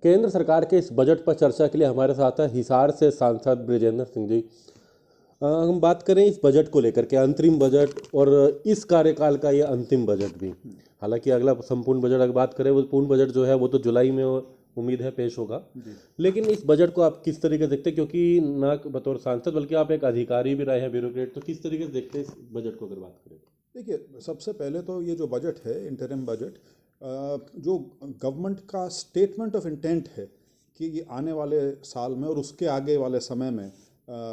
केंद्र सरकार के इस बजट पर चर्चा के लिए हमारे साथ है हिसार से सांसद ब्रिजेंद्र सिंह जी। हम बात करें इस बजट को लेकर के, अंतरिम बजट और इस कार्यकाल का ये अंतिम बजट भी। हालांकि अगला संपूर्ण बजट अगर बात करें, वो पूर्ण बजट जो है वो तो जुलाई में उम्मीद है पेश होगा। लेकिन इस बजट को आप किस तरीके से देखते हैं, क्योंकि ना बतौर सांसद बल्कि आप एक अधिकारी भी रहे हैं, ब्यूरोक्रेट, तो किस तरीके से देखते हैं इस बजट को अगर बात करें? देखिए, सबसे पहले तो ये जो बजट है, इंटरिम बजट, जो गवर्नमेंट का स्टेटमेंट ऑफ इंटेंट है कि ये आने वाले साल में और उसके आगे वाले समय में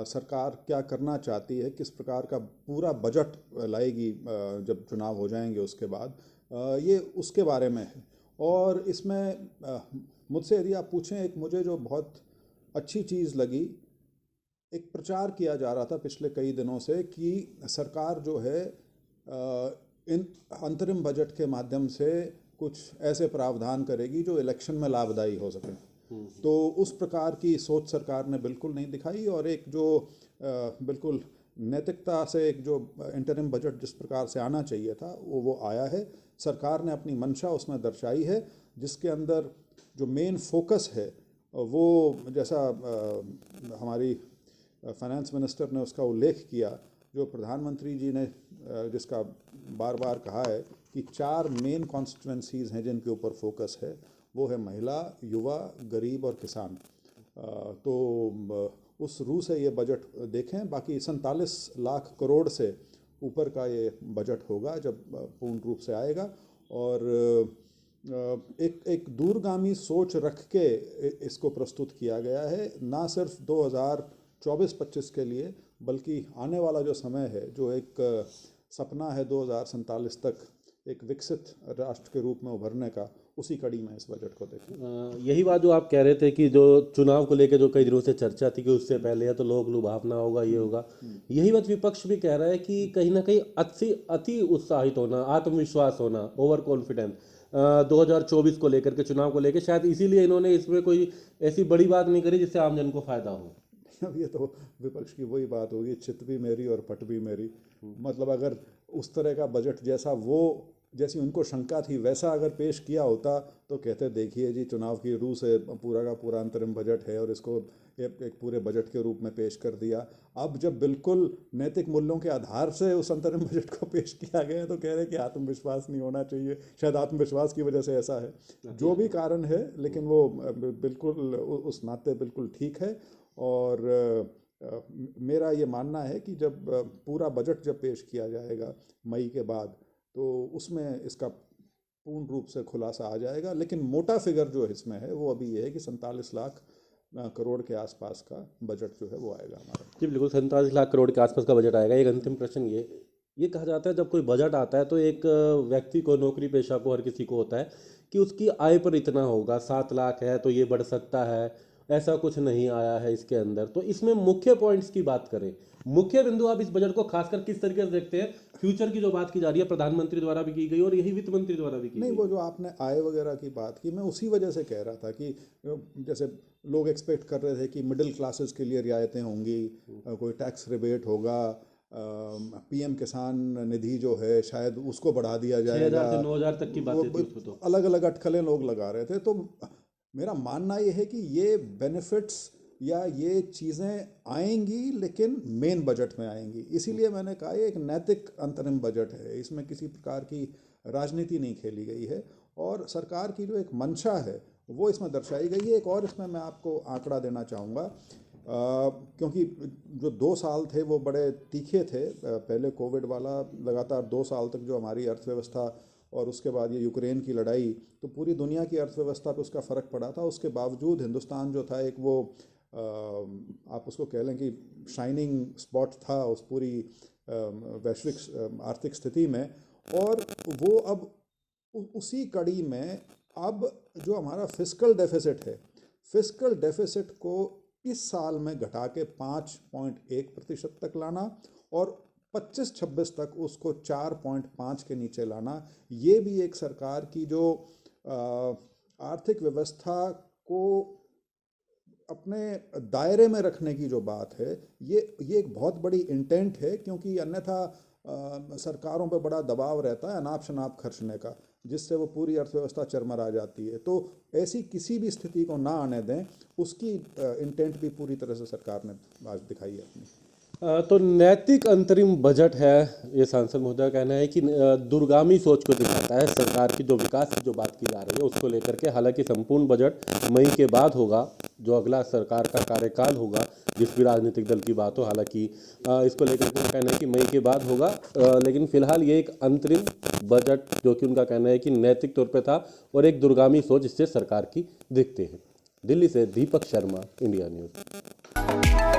सरकार क्या करना चाहती है, किस प्रकार का पूरा बजट लाएगी जब चुनाव हो जाएंगे उसके बाद, ये उसके बारे में है। और इसमें मुझसे यदि आप पूछें, एक मुझे जो बहुत अच्छी चीज़ लगी, एक प्रचार किया जा रहा था पिछले कई दिनों से कि सरकार जो है इन अंतरिम बजट के माध्यम से कुछ ऐसे प्रावधान करेगी जो इलेक्शन में लाभदायी हो सके। तो उस प्रकार की सोच सरकार ने बिल्कुल नहीं दिखाई, और एक जो बिल्कुल नैतिकता से एक जो इंटरिम बजट जिस प्रकार से आना चाहिए था वो आया है। सरकार ने अपनी मंशा उसमें दर्शाई है, जिसके अंदर जो मेन फोकस है वो, जैसा हमारी फाइनेंस मिनिस्टर ने उसका उल्लेख किया, जो प्रधानमंत्री जी ने जिसका बार बार कहा है कि 4 मेन कॉन्स्टिट्यूएंसीज हैं जिनके ऊपर फोकस है, वो है महिला, युवा, गरीब और किसान। तो उस रूह से ये बजट देखें। बाकी 47 लाख करोड़ से ऊपर का ये बजट होगा जब पूर्ण रूप से आएगा, और एक दूरगामी सोच रख के इसको प्रस्तुत किया गया है, ना सिर्फ 2024-25 के लिए, बल्कि आने वाला जो समय है, जो एक सपना है 2047 तक एक विकसित राष्ट्र के रूप में उभरने का, उसी कड़ी में इस बजट को देखें। यही बात जो आप कह रहे थे कि जो चुनाव को लेकर जो कई दिनों से चर्चा थी कि उससे पहले या तो लोक लुभावना होगा, ये होगा, यही बात विपक्ष भी कह रहा है कि कहीं ना कहीं अति उत्साहित होना, आत्मविश्वास होना, ओवर कॉन्फिडेंस 2024 को लेकर के, चुनाव को लेकर, शायद इसीलिए इन्होंने इसमें कोई ऐसी बड़ी बात नहीं करी जिससे आम जन को फायदा हो। अब ये तो विपक्ष की वही बात होगी, चित भी मेरी और पट भी मेरी। मतलब अगर उस तरह का बजट जैसी उनको शंका थी वैसा अगर पेश किया होता तो कहते, देखिए जी, चुनाव की रूह से पूरा का पूरा अंतरिम बजट है और इसको एक पूरे बजट के रूप में पेश कर दिया। अब जब बिल्कुल नैतिक मूल्यों के आधार से उस अंतरिम बजट को पेश किया गया तो कह रहे कि आत्मविश्वास नहीं होना चाहिए। शायद आत्मविश्वास की वजह से ऐसा है, जो भी कारण है, लेकिन वो बिल्कुल उस नाते बिल्कुल ठीक है। और मेरा ये मानना है कि जब पूरा बजट जब पेश किया जाएगा मई के बाद, तो उसमें इसका पूर्ण रूप से खुलासा आ जाएगा। लेकिन मोटा फिगर जो इसमें है वो अभी ये है कि 47 लाख करोड़ के आसपास का बजट जो है वो आएगा हमारा। जी बिल्कुल, 47 लाख करोड़ के आसपास का बजट आएगा। एक अंतिम प्रश्न, ये कहा जाता है जब कोई बजट आता है तो एक व्यक्ति को, नौकरी पेशा को, हर किसी को होता है कि उसकी आय पर इतना होगा, 7 लाख है तो ये बढ़ सकता है, ऐसा कुछ नहीं आया है इसके अंदर। तो इसमें मुख्य पॉइंट्स की बात करें, मुख्य बिंदु आप इस बजट को खासकर किस तरीके से देखते हैं? फ्यूचर की जो बात की जा रही है, प्रधानमंत्री द्वारा भी की गई और यही वित्त मंत्री द्वारा भी की नहीं, गई। वो जो आपने आय वगैरह की बात की, मैं उसी वजह से कह रहा था कि जैसे लोग एक्सपेक्ट कर रहे थे कि मिडिल क्लासेस के लिए रियायतें होंगी, कोई टैक्स रिबेट होगा, पीएम किसान निधि जो है शायद उसको बढ़ा दिया 6,000 जाएगा। से 9,000 तक की बातें थी उसमें। तो अलग अलग अटकलें लोग लगा रहे थे। तो मेरा मानना ये है कि ये बेनिफिट्स या ये चीज़ें आएंगी, लेकिन मेन बजट में आएंगी। इसीलिए मैंने कहा ये एक नैतिक अंतरिम बजट है, इसमें किसी प्रकार की राजनीति नहीं खेली गई है, और सरकार की जो एक मंशा है वो इसमें दर्शाई गई है। एक और इसमें मैं आपको आंकड़ा देना चाहूँगा, क्योंकि जो 2 साल थे वो बड़े तीखे थे। पहले कोविड वाला लगातार 2 साल तक जो हमारी अर्थव्यवस्था, और उसके बाद ये यूक्रेन की लड़ाई, तो पूरी दुनिया की अर्थव्यवस्था पे उसका फ़र्क पड़ा था। उसके बावजूद हिंदुस्तान जो था, एक वो आप उसको कह लें कि शाइनिंग स्पॉट था उस पूरी वैश्विक आर्थिक स्थिति में। और वो अब उसी कड़ी में अब जो हमारा फिस्कल डेफिसिट है, फिस्कल डेफिसिट को इस साल में घटा के 5.1% तक लाना, और 25-26 तक उसको 4.5 के नीचे लाना, ये भी एक सरकार की जो आर्थिक व्यवस्था को अपने दायरे में रखने की जो बात है, ये एक बहुत बड़ी इंटेंट है। क्योंकि अन्यथा सरकारों पे बड़ा दबाव रहता है अनाप शनाप खर्चने का। जिससे वो पूरी अर्थव्यवस्था चरमरा जाती है। तो ऐसी किसी भी स्थिति को ना आने दें, उसकी इंटेंट भी पूरी तरह से सरकार ने आज दिखाई है अपनी। तो नैतिक अंतरिम बजट है, ये सांसद महोदय का कहना है कि दूरगामी सोच को दिखाता है। सरकार की जो विकास की जो बात की जा रही है उसको लेकर के, हालांकि संपूर्ण बजट मई के बाद होगा, जो अगला सरकार का कार्यकाल होगा, जिस भी राजनीतिक दल की बात हो, हालांकि इसको लेकर के उनका कहना है कि मई के बाद होगा। लेकिन फिलहाल ये एक अंतरिम बजट, जो कि उनका कहना है कि नैतिक तौर पर था और एक दूरगामी सोच इससे सरकार की दिखते हैं। दिल्ली से दीपक शर्मा, इंडिया न्यूज़।